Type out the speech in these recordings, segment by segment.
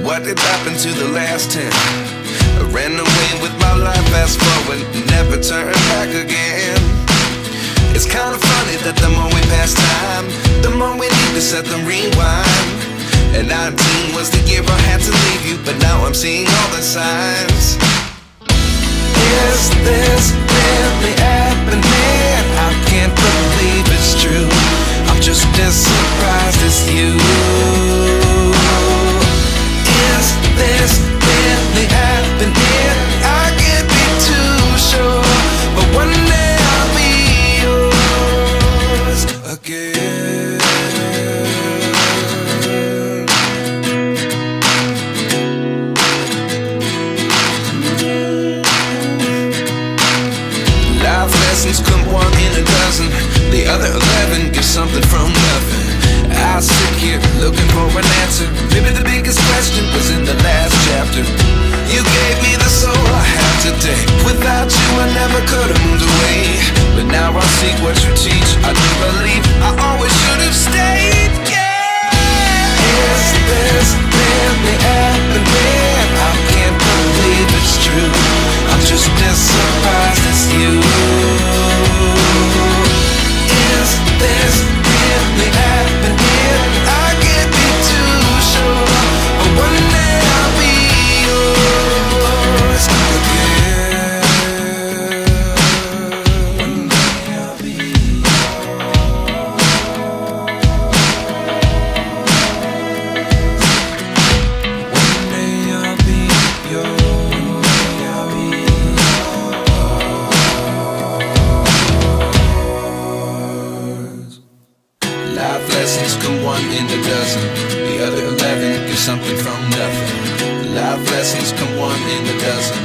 what did happen to the last 10? I ran away with my life, fast forward, never turn back again. It's kinda funny that the more we pass time, the more we need to set the rewind. And 19 was the year I had to leave you, but now I'm seeing all the signs. Is this really happening? I can't believe it's true. I'm just as surprised as you. Is this really happening? I can't be too sure, but one day I'll be yours again. Life lessons come one in a dozen. The other 11 give something from nothing. I sit here looking for an answer. Maybe the biggest question was in the last chapter. You gave me the soul I have today. Without you I never could have moved away. But now I see what you teach. I do believe I always should have stayed. Yeah. Is this really happening? I can't believe it's true. I'm just as surprised as you. Is this really happening? I can't be too sure, but one day I'll be yours again. One day I'll be One day I'll be yours. I'll be yours. Life lessons come one in a dozen. The other 11 give something from nothing. Life lessons come one in a dozen.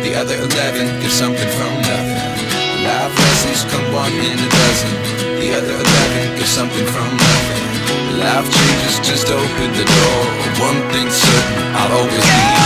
The other 11 give something from nothing. Life lessons come one in a dozen. The other 11 give something from nothing. Life changes, just open the door. One thing's certain, I'll always be